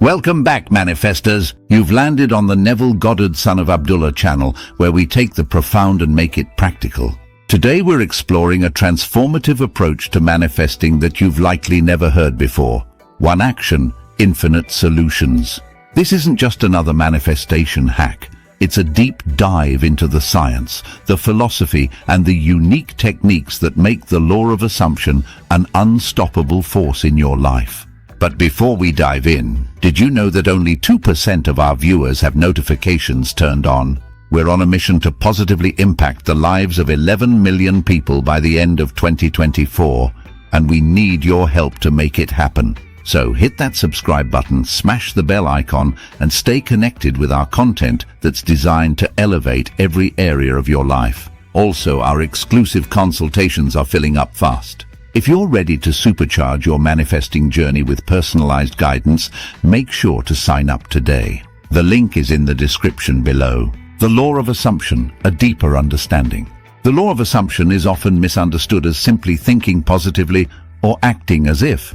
Welcome back, manifestors. You've landed on the Neville Goddard Son of Abdullah channel, where we take the profound and make it practical. Today we're exploring a transformative approach to manifesting that you've likely never heard before. One action, infinite solutions. This isn't just another manifestation hack. It's a deep dive into the science, the philosophy, and the unique techniques that make the law of assumption an unstoppable force in your life. But before we dive in, did you know that only 2% of our viewers have notifications turned on? We're on a mission to positively impact the lives of 11 million people by the end of 2024, and we need your help to make it happen. So hit that subscribe button, smash the bell icon, and stay connected with our content that's designed to elevate every area of your life. Also, our exclusive consultations are filling up fast. If you're ready to supercharge your manifesting journey with personalized guidance, make sure to sign up today. The link is in the description below. The law of assumption, a deeper understanding. The law of assumption is often misunderstood as simply thinking positively or acting as if.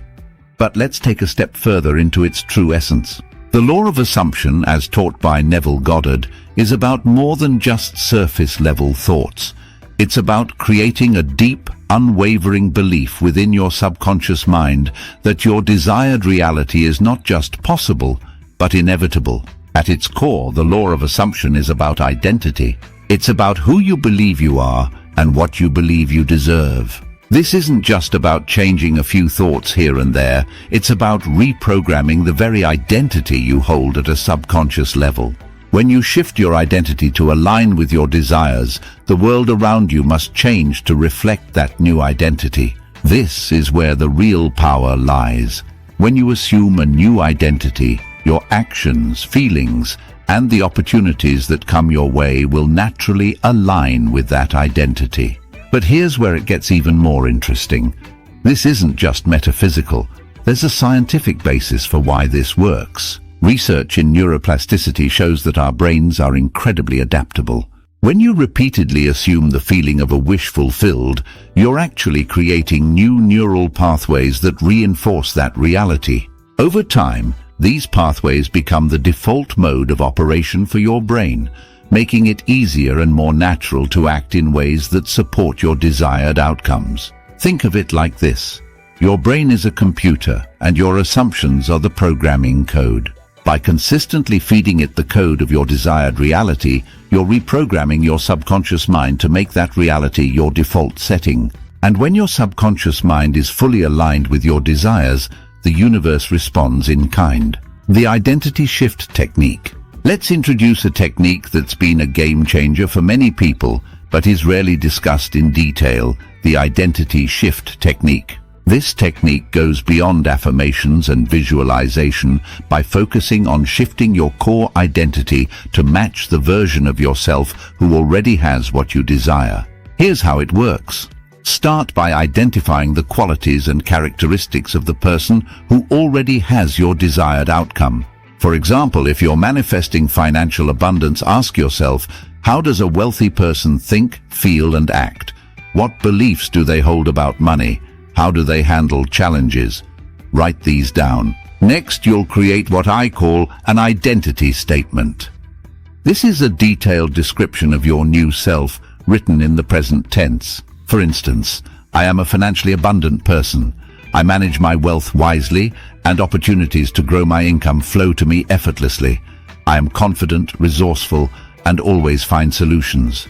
But let's take a step further into its true essence. The law of assumption, as taught by Neville Goddard, is about more than just surface-level thoughts. It's about creating a deep, unwavering belief within your subconscious mind that your desired reality is not just possible, but inevitable. At its core, the law of assumption is about identity. It's about who you believe you are and what you believe you deserve. This isn't just about changing a few thoughts here and there. It's about reprogramming the very identity you hold at a subconscious level. When you shift your identity to align with your desires, the world around you must change to reflect that new identity. This is where the real power lies. When you assume a new identity, your actions, feelings, and the opportunities that come your way will naturally align with that identity. But here's where it gets even more interesting. This isn't just metaphysical. There's a scientific basis for why this works. Research in neuroplasticity shows that our brains are incredibly adaptable. When you repeatedly assume the feeling of a wish fulfilled, you're actually creating new neural pathways that reinforce that reality. Over time, these pathways become the default mode of operation for your brain, making it easier and more natural to act in ways that support your desired outcomes. Think of it like this. Your brain is a computer, and your assumptions are the programming code. By consistently feeding it the code of your desired reality, you're reprogramming your subconscious mind to make that reality your default setting. And when your subconscious mind is fully aligned with your desires, the universe responds in kind. The identity shift technique. Let's introduce a technique that's been a game changer for many people, but is rarely discussed in detail: the identity shift technique. This technique goes beyond affirmations and visualization by focusing on shifting your core identity to match the version of yourself who already has what you desire. Here's how it works. Start by identifying the qualities and characteristics of the person who already has your desired outcome. For example, if you're manifesting financial abundance, ask yourself, how does a wealthy person think, feel, and act? What beliefs do they hold about money? How do they handle challenges? Write these down. Next, you'll create what I call an identity statement. This is a detailed description of your new self, written in the present tense. For instance, I am a financially abundant person. I manage my wealth wisely, and opportunities to grow my income flow to me effortlessly. I am confident, resourceful, and always find solutions.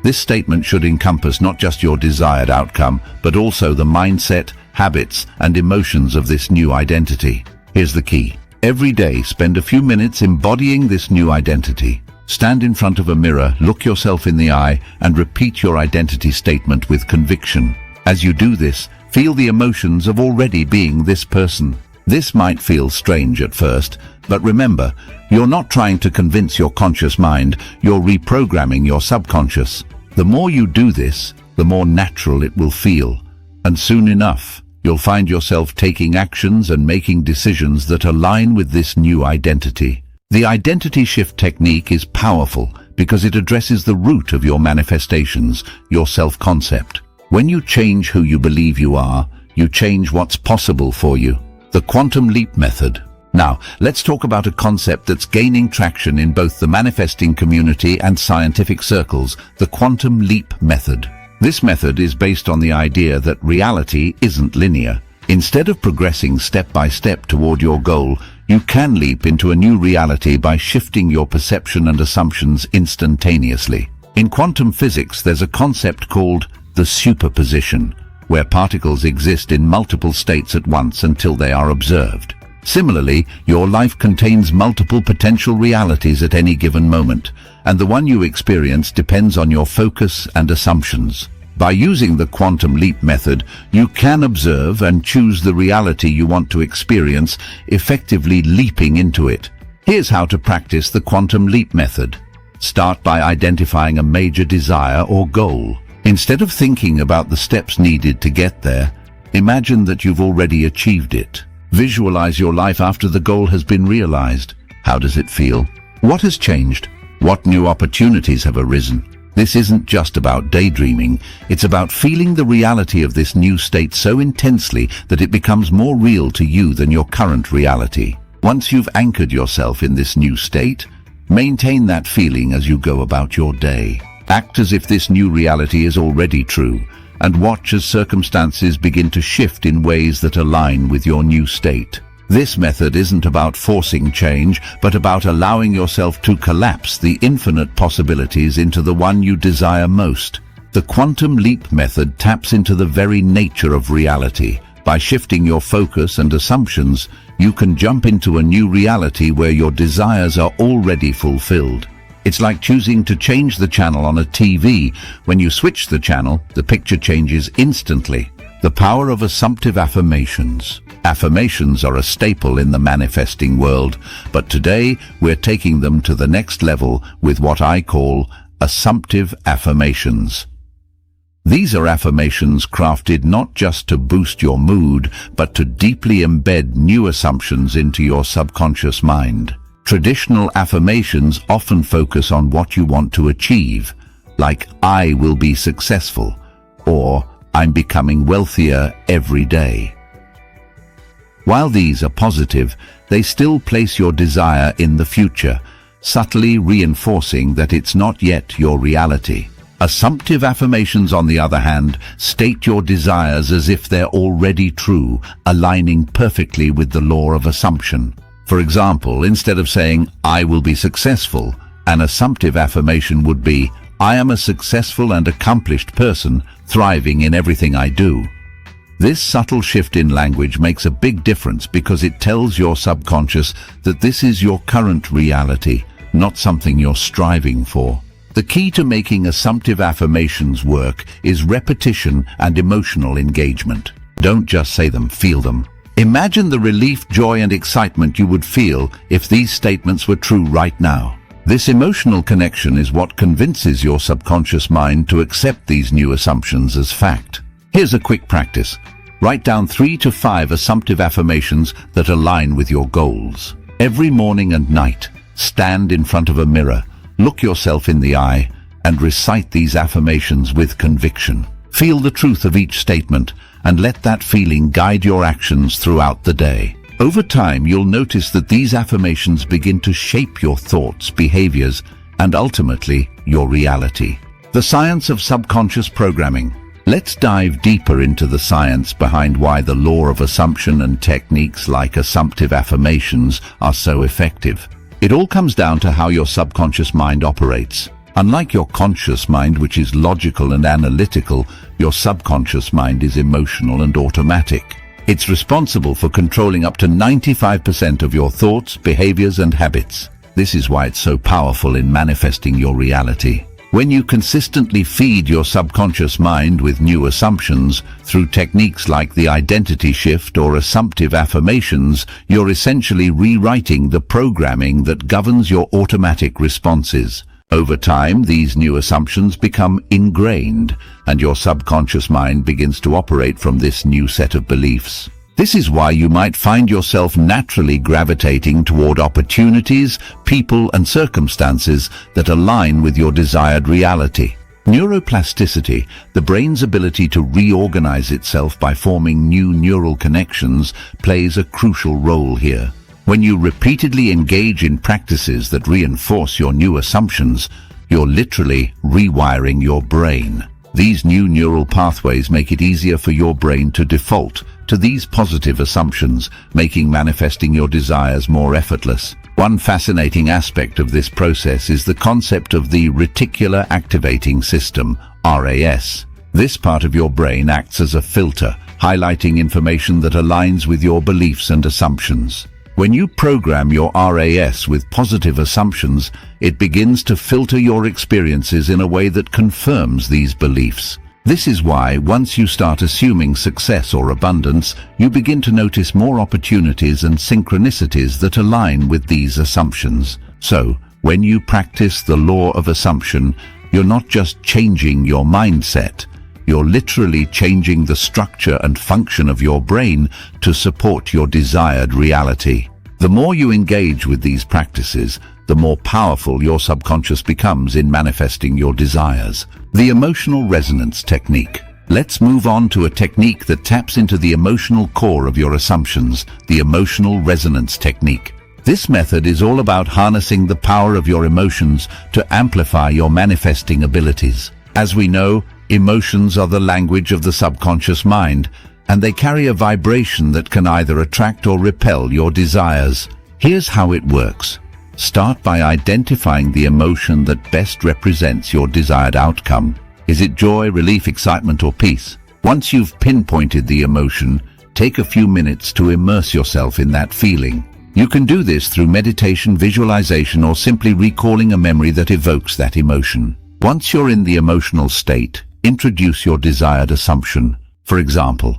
This statement should encompass not just your desired outcome, but also the mindset, habits, and emotions of this new identity. Here's the key. Every day, spend a few minutes embodying this new identity. Stand in front of a mirror, look yourself in the eye, and repeat your identity statement with conviction. As you do this, feel the emotions of already being this person. This might feel strange at first, but remember, you're not trying to convince your conscious mind, you're reprogramming your subconscious. The more you do this, the more natural it will feel. And soon enough, you'll find yourself taking actions and making decisions that align with this new identity. The identity shift technique is powerful because it addresses the root of your manifestations, your self-concept. When you change who you believe you are, you change what's possible for you. The quantum leap method. Now, let's talk about a concept that's gaining traction in both the manifesting community and scientific circles, the quantum leap method. This method is based on the idea that reality isn't linear. Instead of progressing step by step toward your goal, you can leap into a new reality by shifting your perception and assumptions instantaneously. In quantum physics, there's a concept called the superposition, where particles exist in multiple states at once until they are observed. Similarly, your life contains multiple potential realities at any given moment, and the one you experience depends on your focus and assumptions. By using the quantum leap method, you can observe and choose the reality you want to experience, effectively leaping into it. Here's how to practice the quantum leap method. Start by identifying a major desire or goal. Instead of thinking about the steps needed to get there, imagine that you've already achieved it. Visualize your life after the goal has been realized. How does it feel? What has changed? What new opportunities have arisen? This isn't just about daydreaming, it's about feeling the reality of this new state so intensely that it becomes more real to you than your current reality. Once you've anchored yourself in this new state, maintain that feeling as you go about your day. Act as if this new reality is already true, and watch as circumstances begin to shift in ways that align with your new state. This method isn't about forcing change, but about allowing yourself to collapse the infinite possibilities into the one you desire most. The quantum leap method taps into the very nature of reality. By shifting your focus and assumptions, you can jump into a new reality where your desires are already fulfilled. It's like choosing to change the channel on a TV. When you switch the channel, the picture changes instantly. The power of assumptive affirmations. Affirmations are a staple in the manifesting world, but today we're taking them to the next level with what I call assumptive affirmations. These are affirmations crafted not just to boost your mood, but to deeply embed new assumptions into your subconscious mind. Traditional affirmations often focus on what you want to achieve, like "I will be successful" or "I'm becoming wealthier every day." While these are positive, they still place your desire in the future, subtly reinforcing that it's not yet your reality. Assumptive affirmations, on the other hand, state your desires as if they're already true, aligning perfectly with the law of assumption. For example, instead of saying, "I will be successful," an assumptive affirmation would be, "I am a successful and accomplished person, thriving in everything I do." This subtle shift in language makes a big difference because it tells your subconscious that this is your current reality, not something you're striving for. The key to making assumptive affirmations work is repetition and emotional engagement. Don't just say them, feel them. Imagine the relief, joy, and excitement you would feel if these statements were true right now. This emotional connection is what convinces your subconscious mind to accept these new assumptions as fact. Here's a quick practice. Write down 3 to 5 assumptive affirmations that align with your goals. Every morning and night, stand in front of a mirror, look yourself in the eye, and recite these affirmations with conviction. Feel the truth of each statement, and let that feeling guide your actions throughout the day. Over time, you'll notice that these affirmations begin to shape your thoughts, behaviors, and ultimately, your reality. The science of subconscious programming. Let's dive deeper into the science behind why the law of assumption and techniques like assumptive affirmations are so effective. It all comes down to how your subconscious mind operates. Unlike your conscious mind, which is logical and analytical, your subconscious mind is emotional and automatic. It's responsible for controlling up to 95% of your thoughts, behaviors, and habits. This is why it's so powerful in manifesting your reality. When you consistently feed your subconscious mind with new assumptions through techniques like the identity shift or assumptive affirmations, you're essentially rewriting the programming that governs your automatic responses. Over time, these new assumptions become ingrained, and your subconscious mind begins to operate from this new set of beliefs. This is why you might find yourself naturally gravitating toward opportunities, people, and circumstances that align with your desired reality. Neuroplasticity, the brain's ability to reorganize itself by forming new neural connections, plays a crucial role here. When you repeatedly engage in practices that reinforce your new assumptions, you're literally rewiring your brain. These new neural pathways make it easier for your brain to default to these positive assumptions, making manifesting your desires more effortless. One fascinating aspect of this process is the concept of the reticular activating system, RAS. This part of your brain acts as a filter, highlighting information that aligns with your beliefs and assumptions. When you program your RAS with positive assumptions, it begins to filter your experiences in a way that confirms these beliefs. This is why, once you start assuming success or abundance, you begin to notice more opportunities and synchronicities that align with these assumptions. So, when you practice the law of assumption, you're not just changing your mindset, you're literally changing the structure and function of your brain to support your desired reality. The more you engage with these practices, the more powerful your subconscious becomes in manifesting your desires. The emotional resonance technique. Let's move on to a technique that taps into the emotional core of your assumptions, the emotional resonance technique. This method is all about harnessing the power of your emotions to amplify your manifesting abilities. As we know, emotions are the language of the subconscious mind, and they carry a vibration that can either attract or repel your desires. Here's how it works. Start by identifying the emotion that best represents your desired outcome. Is it joy, relief, excitement, or peace? Once you've pinpointed the emotion, take a few minutes to immerse yourself in that feeling. You can do this through meditation, visualization, or simply recalling a memory that evokes that emotion. Once you're in the emotional state, introduce your desired assumption. For example,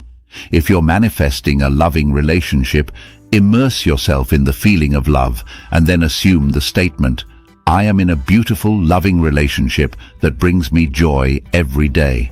if you're manifesting a loving relationship, immerse yourself in the feeling of love and then assume the statement, "I am in a beautiful, loving relationship that brings me joy every day."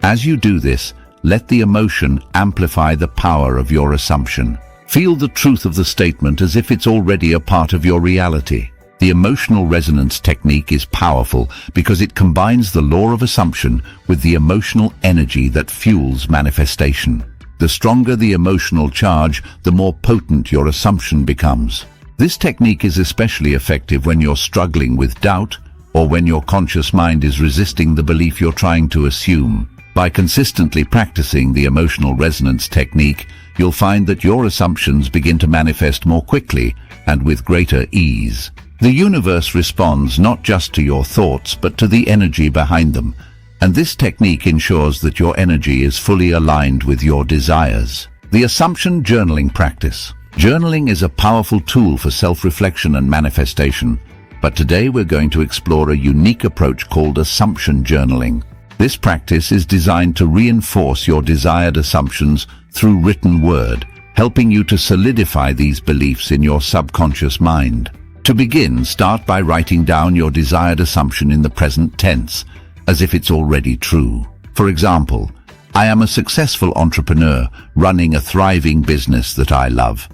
As you do this, let the emotion amplify the power of your assumption. Feel the truth of the statement as if it's already a part of your reality. The emotional resonance technique is powerful because it combines the law of assumption with the emotional energy that fuels manifestation. The stronger the emotional charge, the more potent your assumption becomes. This technique is especially effective when you're struggling with doubt or when your conscious mind is resisting the belief you're trying to assume. By consistently practicing the emotional resonance technique, you'll find that your assumptions begin to manifest more quickly and with greater ease. The universe responds not just to your thoughts, but to the energy behind them, and this technique ensures that your energy is fully aligned with your desires. The assumption journaling practice. Journaling is a powerful tool for self-reflection and manifestation, but today we're going to explore a unique approach called assumption journaling. This practice is designed to reinforce your desired assumptions through written word, helping you to solidify these beliefs in your subconscious mind. To begin, start by writing down your desired assumption in the present tense, as if it's already true. For example, I am a successful entrepreneur running a thriving business that I love.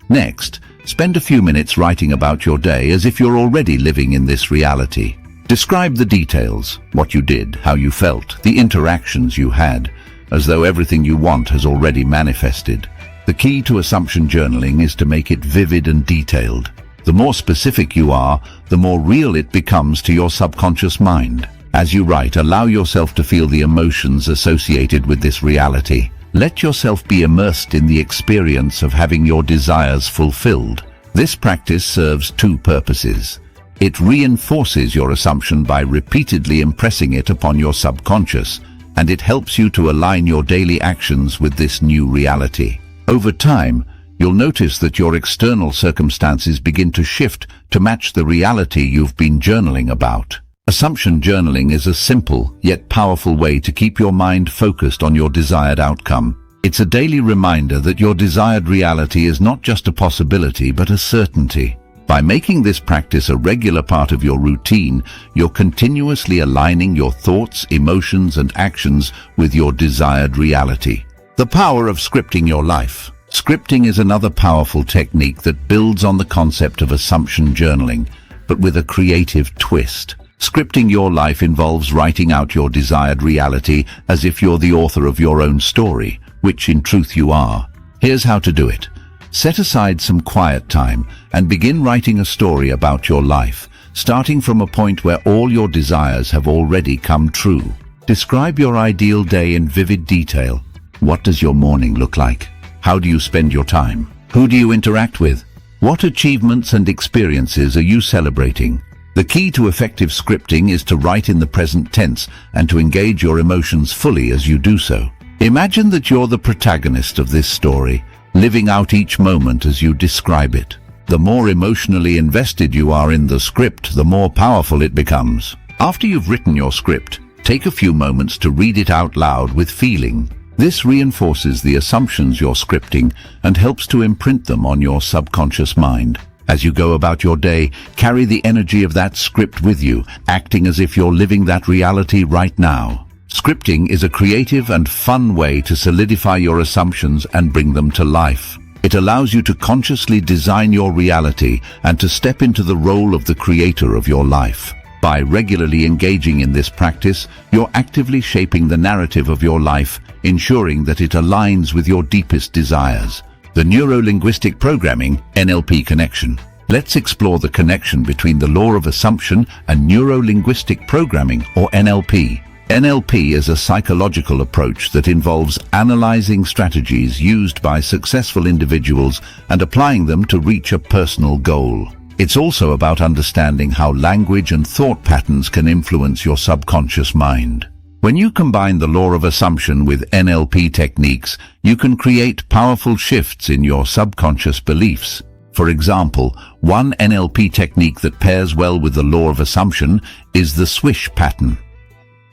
Next, spend a few minutes writing about your day as if you're already living in this reality. Describe the details, what you did, how you felt, the interactions you had, as though everything you want has already manifested. The key to assumption journaling is to make it vivid and detailed. The more specific you are, the more real it becomes to your subconscious mind. As you write, allow yourself to feel the emotions associated with this reality. Let yourself be immersed in the experience of having your desires fulfilled. This practice serves two purposes. It reinforces your assumption by repeatedly impressing it upon your subconscious, and it helps you to align your daily actions with this new reality. Over time, you'll notice that your external circumstances begin to shift to match the reality you've been journaling about. Assumption journaling is a simple yet powerful way to keep your mind focused on your desired outcome. It's a daily reminder that your desired reality is not just a possibility but a certainty. By making this practice a regular part of your routine, you're continuously aligning your thoughts, emotions, and actions with your desired reality. The power of scripting your life. Scripting is another powerful technique that builds on the concept of assumption journaling, but with a creative twist. Scripting your life involves writing out your desired reality as if you're the author of your own story, which in truth you are. Here's how to do it. Set aside some quiet time and begin writing a story about your life, starting from a point where all your desires have already come true. Describe your ideal day in vivid detail. What does your morning look like? How do you spend your time? Who do you interact with? What achievements and experiences are you celebrating? The key to effective scripting is to write in the present tense and to engage your emotions fully as you do so. Imagine that you're the protagonist of this story, living out each moment as you describe it. The more emotionally invested you are in the script, the more powerful it becomes. After you've written your script, take a few moments to read it out loud with feeling. This reinforces the assumptions you're scripting and helps to imprint them on your subconscious mind. As you go about your day, carry the energy of that script with you, acting as if you're living that reality right now. Scripting is a creative and fun way to solidify your assumptions and bring them to life. It allows you to consciously design your reality and to step into the role of the creator of your life. By regularly engaging in this practice, you're actively shaping the narrative of your life, ensuring that it aligns with your deepest desires. The Neuro-Linguistic Programming (NLP) connection. Let's explore the connection between the law of assumption and neuro-linguistic programming, or NLP. NLP is a psychological approach that involves analyzing strategies used by successful individuals and applying them to reach a personal goal. It's also about understanding how language and thought patterns can influence your subconscious mind. When you combine the law of assumption with NLP techniques, you can create powerful shifts in your subconscious beliefs. For example, one NLP technique that pairs well with the law of assumption is the swish pattern.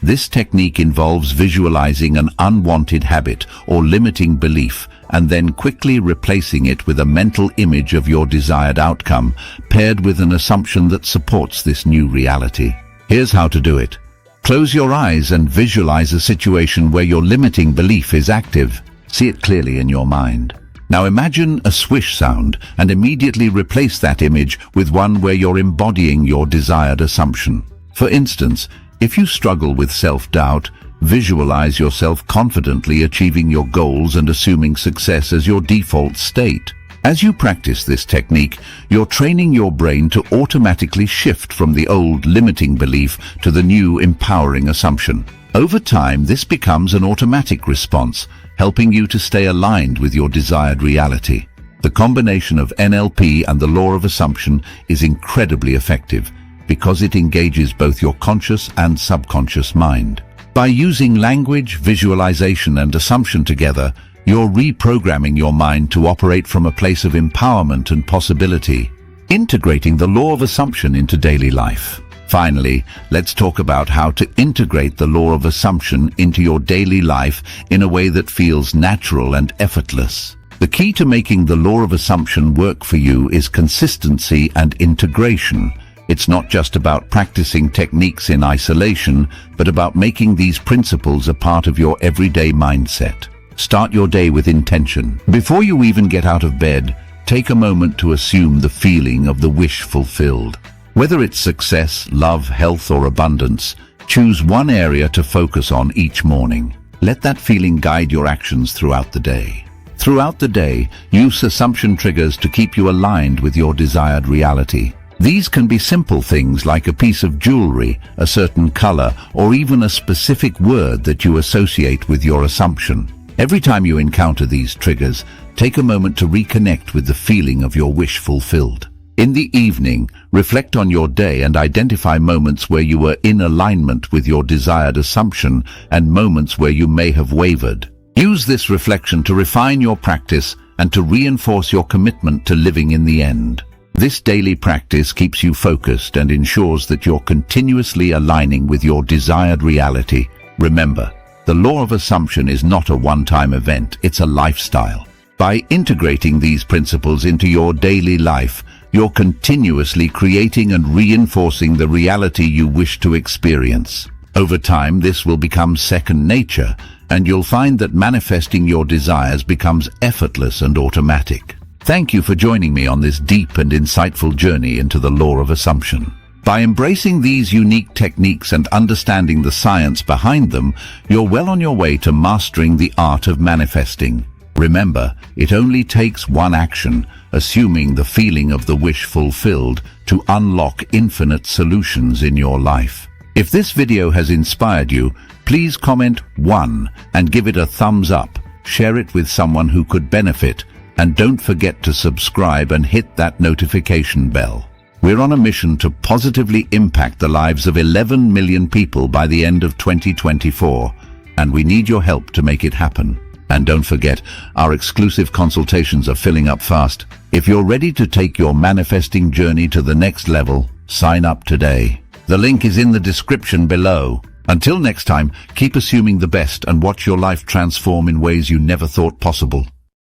This technique involves visualizing an unwanted habit or limiting belief and then quickly replacing it with a mental image of your desired outcome, paired with an assumption that supports this new reality. Here's how to do it. Close your eyes and visualize a situation where your limiting belief is active. See it clearly in your mind. Now imagine a swish sound and immediately replace that image with one where you're embodying your desired assumption. For instance, if you struggle with self-doubt, visualize yourself confidently achieving your goals and assuming success as your default state. As you practice this technique, you're training your brain to automatically shift from the old limiting belief to the new empowering assumption. Over time, this becomes an automatic response, helping you to stay aligned with your desired reality. The combination of NLP and the law of assumption is incredibly effective because it engages both your conscious and subconscious mind. By using language, visualization, and assumption together, you're reprogramming your mind to operate from a place of empowerment and possibility, integrating the law of assumption into daily life. Finally, let's talk about how to integrate the law of assumption into your daily life in a way that feels natural and effortless. The key to making the law of assumption work for you is consistency and integration. It's not just about practicing techniques in isolation, but about making these principles a part of your everyday mindset. Start your day with intention. Before you even get out of bed, take a moment to assume the feeling of the wish fulfilled. Whether it's success, love, health, or abundance, choose one area to focus on each morning. Let that feeling guide your actions throughout the day. Throughout the day, use assumption triggers to keep you aligned with your desired reality. These can be simple things like a piece of jewelry, a certain color, or even a specific word that you associate with your assumption. Every time you encounter these triggers, take a moment to reconnect with the feeling of your wish fulfilled. In the evening, reflect on your day and identify moments where you were in alignment with your desired assumption and moments where you may have wavered. Use this reflection to refine your practice and to reinforce your commitment to living in the end. This daily practice keeps you focused and ensures that you're continuously aligning with your desired reality. Remember, the law of assumption is not a one-time event, it's a lifestyle. By integrating these principles into your daily life, you're continuously creating and reinforcing the reality you wish to experience. Over time, this will become second nature, and you'll find that manifesting your desires becomes effortless and automatic. Thank you for joining me on this deep and insightful journey into the law of assumption. By embracing these unique techniques and understanding the science behind them, you're well on your way to mastering the art of manifesting. Remember, it only takes one action, assuming the feeling of the wish fulfilled, to unlock infinite solutions in your life. If this video has inspired you, please comment 1 and give it a thumbs up. Share it with someone who could benefit, and don't forget to subscribe and hit that notification bell. We're on a mission to positively impact the lives of 11 million people by the end of 2024, and we need your help to make it happen. And don't forget, our exclusive consultations are filling up fast. If you're ready to take your manifesting journey to the next level, sign up today. The link is in the description below. Until next time, keep assuming the best and watch your life transform in ways you never thought possible.